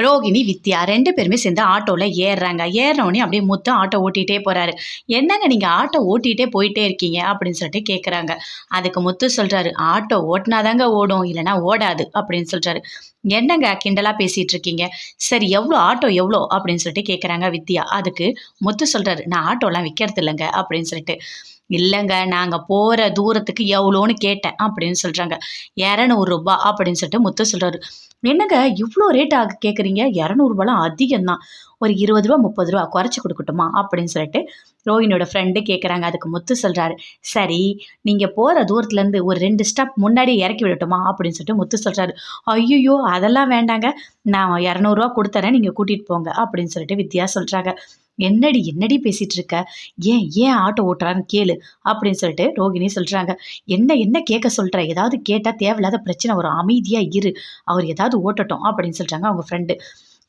ரோகிணி, வித்யா 2 பேருமே சேர்ந்து ஆட்டோல ஏறுறாங்க. ஏறுனோனே அப்படியே முத்து ஆட்டோ ஓட்டிட்டே போறாரு. "என்னங்க நீங்க ஆட்டோ ஓட்டிட்டே போயிட்டே இருக்கீங்க?" அப்படின்னு சொல்லிட்டு கேட்குறாங்க. அதுக்கு முத்து சொல்றாரு, "ஆட்டோ ஓட்டுனா தாங்க ஓடும், இல்லன்னா ஓடாது" அப்படின்னு சொல்றாரு. "என்னங்க கிண்டலா பேசிட்டு இருக்கீங்க? சரி எவ்வளோ ஆட்டோ எவ்வளோ?" அப்படின்னு சொல்லிட்டு கேட்குறாங்க வித்யா. அதுக்கு முத்து சொல்றாரு, "நான் ஆட்டோலாம் விக்கிறது இல்லங்க" அப்படின்னு சொல்லிட்டு. "இல்லங்க நாங்க போற தூரத்துக்கு எவ்வளோன்னு கேட்டேன்" அப்படின்னு சொல்றாங்க. "ரூ. 200 அப்படின்னு சொல்லிட்டு முத்து சொல்றாரு. "என்னங்க இவ்ளோ ரேட் கேட்குறீங்க? ரூ. 200லாம் அதிகம் தான். ஒரு ரூ. 20 ரூ. 30 குறைச்சு குடுக்கட்டுமா?" அப்படின்னு சொல்லிட்டு ரோஹிணியோட ஃப்ரெண்டு கேட்குறாங்க. அதுக்கு முத்து சொல்றாரு, "சரி நீங்க போற தூரத்துலேருந்து ஒரு 2 ஸ்டாப் முன்னாடியே இறக்கி விடட்டுமா?" அப்படின்னு சொல்லிட்டு முத்து சொல்றாரு. "ஐய்யய்யோ! அதெல்லாம் வேண்டாங்க. நான் ரூ. 200 குடுத்துர்றேன். நீங்க கூட்டிட்டு போங்க" அப்படின்னு சொல்லிட்டு வித்யா சொல்றாங்க. "என்னடி என்னடி பேசிட்டு இருக்க? ஏன் ஏன் ஆட்டோ ஓட்டுறாருன்னு கேளு" அப்படின்னு சொல்லிட்டு ரோகிணி சொல்றாங்க. "என்ன என்ன கேட்க சொல்ற? ஏதாவது கேட்டா தேவையில்லாத பிரச்சனை வரும். அமைதியா இரு. அவர் ஏதாவது ஓட்டட்டும்" அப்படின்னு சொல்றாங்க அவங்க ஃப்ரெண்டு.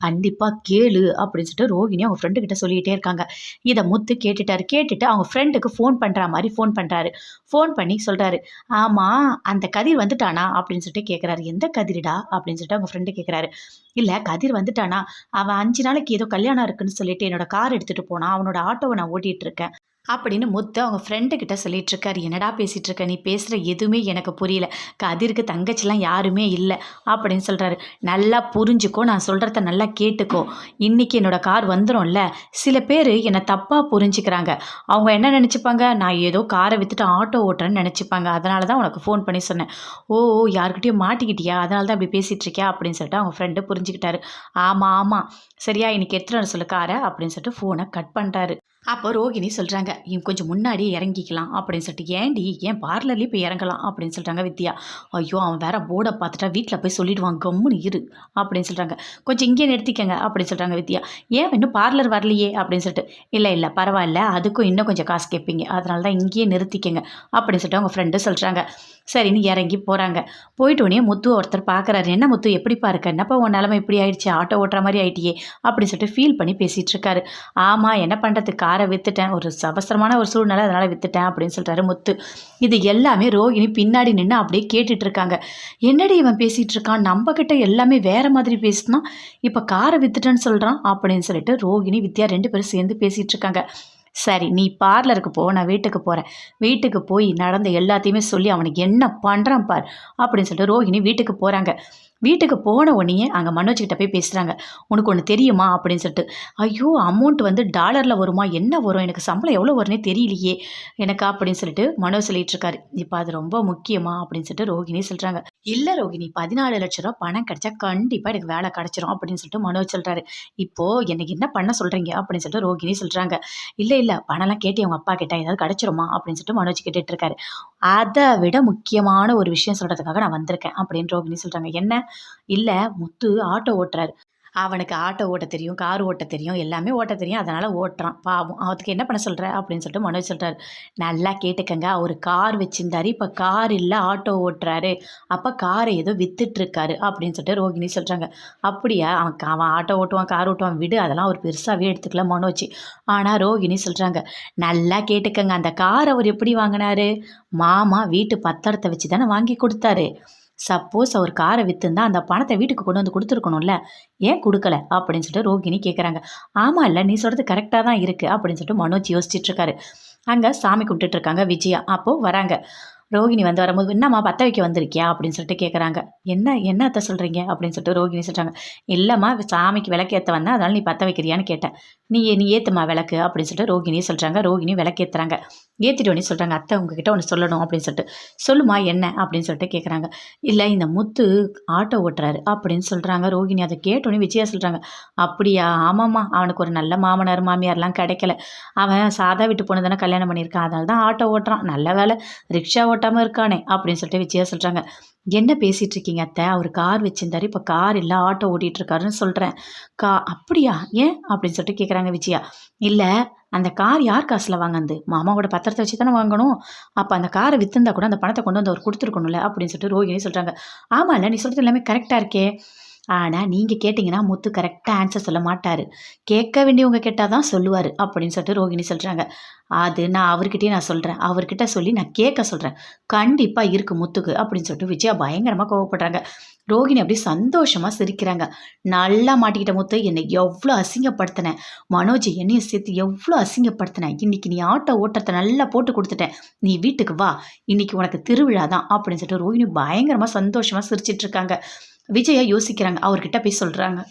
"கண்டிப்பா கேளு" அப்படின்னு சொல்லிட்டு ரோகிணி அவங்க ஃப்ரெண்டு கிட்ட சொல்லிட்டே இருக்காங்க. இத முத்து கேட்டுட்டாரு. கேட்டுட்டு அவங்க ஃப்ரெண்டுக்கு ஃபோன் பண்றா மாரி ஃபோன் பண்றாரு. ஃபோன் பண்ணி சொல்றாரு, "ஆமா அந்த கதிர் வந்துட்டானா?" அப்படின்னு சொல்லிட்டு கேட்குறாரு. "எந்த கதிருடா?" அப்படின்னு சொல்லிட்டு அவங்க ஃப்ரெண்டு கேட்குறாரு. "இல்ல கதிர் வந்துட்டானா? அவன் 5 நாளைக்கு ஏதோ கல்யாணம் இருக்குன்னு சொல்லிட்டு என்னோட கார் எடுத்துட்டு போனான். அவனோட ஆட்டோவ நான் ஓட்டிட்டு இருக்கேன்" அப்படின்னு முத்து அவங்க ஃப்ரெண்டு கிட்ட சொல்லிட்டு இருக்காரு. "என்னடா பேசிட்டு இருக்க? நீ பேசுற எதுவுமே எனக்கு புரியல. கதிருக்கு தங்கச்சிலாம் யாருமே இல்ல" அப்படின்னு சொல்றாரு. "நல்லா புரிஞ்சுக்கோ. நான் சொல்றத நல்லா கேட்டுக்கோ. இன்னைக்கு என்னோட கார் வந்துரும்ல. சில பேரு என்ன தப்பா புரிஞ்சுக்கிறாங்க. அவங்க என்ன நெனச்சுப்பாங்க, நான் ஏதோ கார வித்துட்டு ஆட்டோ ஓட்டுறேன்னு நெனச்சுப்பாங்க. அதனால தான் உனக்கு ஃபோன் பண்ணி சொன்னேன்." "ஓ! யார்கிட்டயும் மாட்டிக்கிட்டியா? அதனால தான் இப்படி பேசிட்டு இருக்கியா?" அப்படின்னு சொல்லிட்டு அவங்க ஃப்ரெண்டு புரிஞ்சுக்கிட்டாரு. "ஆமா, ஆமா. சரியா இன்னைக்கு எடுத்துட்டு வர சொல்லு கார" அப்படின்னு சொல்லிட்டு ஃபோன கட் பண்றாரு. அப்போ ரோகிணி சொல்றாங்க, கொஞ்சம் முன்னாடியே இறங்கிக்கலாம்" அப்படின்னு சொல்லிட்டு. "ஏன்டி? ஏன் பார்லர்லயே போய் இறங்கலாம்" அப்படின்னு சொல்றாங்க வித்யா. "ஐயோ! அவன் வேற போர்ட பார்த்துட்டா வீட்ல போய் சொல்லிடுவான். கம்முனு இரு" அப்படின்னு சொல்றாங்க. "கொஞ்சம் இங்கேயே நிறுத்திக்கங்க" அப்படின்னு சொல்றாங்க வித்யா. "ஏன் இன்னும் பார்லர் வரலையே?" அப்படின்னு சொல்லிட்டு. "இல்ல, இல்ல பரவாயில்ல. அதுக்கும் இன்னும் கொஞ்சம் காசு கேட்பீங்க. அதனால தான் இங்கேயே நிறுத்திக்கங்க" அப்படின்னு சொல்லிட்டு அவங்க ஃப்ரெண்டு சொல்றாங்க. சரின்னு இறங்கி போறாங்க. போயிட்டோனே முத்துவ ஒருத்தர் பார்க்குறாரு. "என்ன முத்து எப்படிப்பா இருக்க? என்னப்பா உன் நிலைமை இப்படி ஆயிடுச்சு? ஆட்டோ ஓட்டுற மாரி ஆயிட்டியே" அப்படின்னு சொல்லிட்டு ஃபீல் பண்ணி பேசிட்டு இருக்காரு. "ஆமா என்ன பண்றது? கார வித்துட்டேன். ஒரு அவசரமான ஒரு சூழ்நிலை அதனால வித்துட்டேன்" அப்படின்னு சொல்றாரு முத்து. இது எல்லாமே ரோகிணி பின்னாடி நின்னு அப்படியே கேட்டுட்டு இருக்காங்க. "என்னடி இவன் பேசிட்டு இருக்கான்? நம்ம கிட்ட எல்லாமே வேற மாதிரி பேசினான். இப்ப கார வித்துட்டேன்னு சொல்றான்" அப்படின்னு சொல்லிட்டு ரோகிணி, வித்யா 2 பேரும் சேர்ந்து பேசிட்டு இருக்காங்க. "சரி நீ பார்லருக்கு போ. நான் வீட்டுக்கு போறேன். வீட்டுக்கு போய் நடந்த எல்லாத்தையுமே சொல்லி அவனுக்கு என்ன பண்றான் பார்" அப்படின்னு சொல்லிட்டு ரோகிணி வீட்டுக்கு போறாங்க. வீட்டுக்கு போன உடனேயே அங்க மனோஜ் கிட்ட போய் பேசுறாங்க. "உனக்கு ஒண்ணு தெரியுமா?" அப்படின்னு சொல்லிட்டு. "ஐயோ! அமௌண்ட் வந்து டாலர்ல வருமா? என்ன வரும்? எனக்கு சம்பளம் எவ்வளோ வரும்னே தெரியலையே எனக்கு" அப்படின்னு சொல்லிட்டு மனோஜ் சொல்லிட்டு இருக்காரு. "இப்ப அது ரொம்ப முக்கியமா?" அப்படின்னு சொல்லிட்டு ரோகிணி சொல்றாங்க. "இல்ல ரோகிணி, ரூ. 14,00,000 பணம் கிடைச்சா கண்டிப்பா எனக்கு வேலை கிடைச்சிரும்" அப்படின்னு சொல்லிட்டு மனோஜ் சொல்றாரு. "இப்போ எனக்கு என்ன பண்ண சொல்றீங்க?" அப்படின்னு சொல்லிட்டு ரோகிணி சொல்றாங்க. "இல்ல, இல்ல பணம்லாம் கேட்டியா உங்க அப்பா கிட்ட? ஏதாவது கிடைச்சிருமா?" அப்படின்னு சொல்லிட்டு மனோஜ் கேட்டுட்டு இருக்காரு. "அத விட முக்கியமான ஒரு விஷயம் சொல்றதுக்காக நான் வந்திருக்கேன்" அப்படின்னு ரோகிணி சொல்றாங்க. "என்ன?" "இல்ல முத்து ஆட்டோ ஓட்டுறாரு. அவனுக்கு ஆட்டோ ஓட்டத் தெரியும், கார் ஓட்டத் தெரியும், எல்லாமே ஓட்டத் தெரியும். அதனால ஓட்டுறான். பாவம். அதுக்கு என்ன பண்ண சொல்ற?" அப்படின்னு சொல்லிட்டு மனோஜ் சொல்றாரு. "நல்லா கேட்டுக்கங்க. அவரு கார் வச்சிருந்தாரு. இப்ப கார் இல்ல ஆட்டோ ஓட்டுறாரு. அப்ப கார ஏதோ வித்துட்டுருக்காரு" அப்படின்னு சொல்லிட்டு ரோகிணி சொல்றாங்க. "அப்படியா? அவன் ஆட்டோ ஓட்டுவான், கார் ஓட்டுவான் விடு. அதெல்லாம் அவர் பெருசாவே எடுத்துக்கல மனோஜ்." ஆனா ரோகிணி சொல்றாங்க, "நல்லா கேட்டுக்கங்க. அந்த கார் அவர் எப்படி வாங்குனாரு? மாமா வீட்டு பத்திரத்த வச்சு தானே வாங்கி குடுத்தாரு. சப்போஸ் அவர் கார வித்திருந்தா அந்த பணத்த வீட்டுக்கு கொண்டு வந்து குடுத்துருக்கணும்ல. ஏன் குடுக்கல?" அப்படின்னு சொல்லிட்டு ரோகிணி கேட்குறாங்க. "ஆமால்ல, நீ சொல்றது கரெக்ட்டா தான் இருக்கு" அப்படின்னு சொல்லிட்டு மனோஜ் யோசிச்சுட்டு இருக்காரு. அங்க சாமி கும்பிட்டுட்டு இருக்காங்க விஜயா. அப்போ வராங்க. ரோகிணி வந்து வரும்போது, "என்னம்மா பத்த வைக்க வந்திருக்கியா?" அப்படின்னு சொல்லிட்டு கேட்குறாங்க. "என்ன என்ன அத்த சொல்றீங்க?" அப்படின்னு சொல்லிட்டு ரோகிணி சொல்றாங்க. "இல்லம்மா சாமிக்கு விளக்கு ஏத்த வந்தேன். அதனால நீ பத்த வைக்கிறியான்னு கேட்டேன்." நீ ஏத்தும்மா விளக்கு" அப்படின்னு சொல்லிட்டு ரோகிணி சொல்றாங்க. ரோகிணி விளக்கேத்துறாங்க. ஏத்திட்டோனே சொல்றாங்க, "அத்தை உங்ககிட்ட ஒண்ணு சொல்லணும்" அப்படின்னு சொல்லிட்டு. "சொல்லுமா என்ன?" அப்படின்னு சொல்லிட்டு கேட்குறாங்க. "இல்ல இந்த முத்து ஆட்டோ ஓட்டுறாரு" அப்படின்னு சொல்றாங்க. ரோகிணி அத கேட்டோனே விஜயா சொல்றாங்க, "அப்படியா? ஆமாம்மா. அவனுக்கு ஒரு நல்ல மாமனார், மாமியார்லாம் கிடைக்கல. அவன் சாதா வீட்டு பொண்ணு தானே கல்யாணம் பண்ணியிருக்கான். அதனால தான் ஆட்டோ ஓட்டுறான். நல்ல வேளை ரிக்ஷா ஓட்டாம இருக்கானே" அப்படின்னு சொல்லிட்டு விஜயா சொல்றாங்க. "என்ன பேசிட்டு இருக்கீங்க அத்தை? அவரு கார் வச்சிருந்தாரு. இப்ப கார் இல்ல ஆட்டோ ஓட்டிட்டு இருக்காருன்னு சொல்றேன்." அப்படியா? ஏன்?" அப்படின்னு சொல்லிட்டு கேட்குறாங்க விஜயா. "இல்ல அந்த கார் யார் காசுல வாங்குனது? மாமாவோட பத்திரத்த வச்சு தானே வாங்கணும். அப்ப அந்த கார வித்திருந்தா கூட அந்த பணத்த கொண்டு வந்து அவரு குடுத்துருக்கணும்ல" அப்படின்னு சொல்லிட்டு ரோகிணி சொல்றாங்க. "ஆமால்ல, நீ சொல்றது எல்லாமே கரெக்ட்டா இருக்கே. ஆனா நீங்க கேட்டீங்கன்னா முத்து கரெக்ட்டா ஆன்சர் சொல்ல மாட்டாரு. கேட்க வேண்டியவங்க கேட்டா தான் சொல்லுவாரு அப்படின்னு சொல்லிட்டு ரோகிணி சொல்றாங்க. அது நான் அவர்கிட்டயே நான் சொல்றேன். அவர்கிட்ட சொல்லி நான் கேட்க சொல்றேன். கண்டிப்பா இருக்கு முத்துக்கு அப்படின்னு சொல்லிட்டு விஜயா பயங்கரமா கோவப்படுறாங்க. ரோகிணி அப்படியே சந்தோஷமா சிரிக்கிறாங்க. நல்லா மாட்டிக்கிட்ட முத்து என்னை எவ்ளோ அசிங்கப்படுத்தின. மனோஜ் என்னையும் சேர்த்து எவ்ளோ அசிங்கப்படுத்தின. இன்னைக்கு நீ ஆட்டோ ஓட்டுறத நல்லா போட்டு குடுத்துட்டேன். நீ வீட்டுக்கு வா. இன்னைக்கு உனக்கு திருவிழா தான் அப்படின்னு சொல்லிட்டு ரோகிணி பயங்கரமா சந்தோஷமா சிரிச்சுட்டு இருக்காங்க. விஜயா யோசிக்கிறாங்க. அவர்கிட்ட போய் சொல்றாங்க.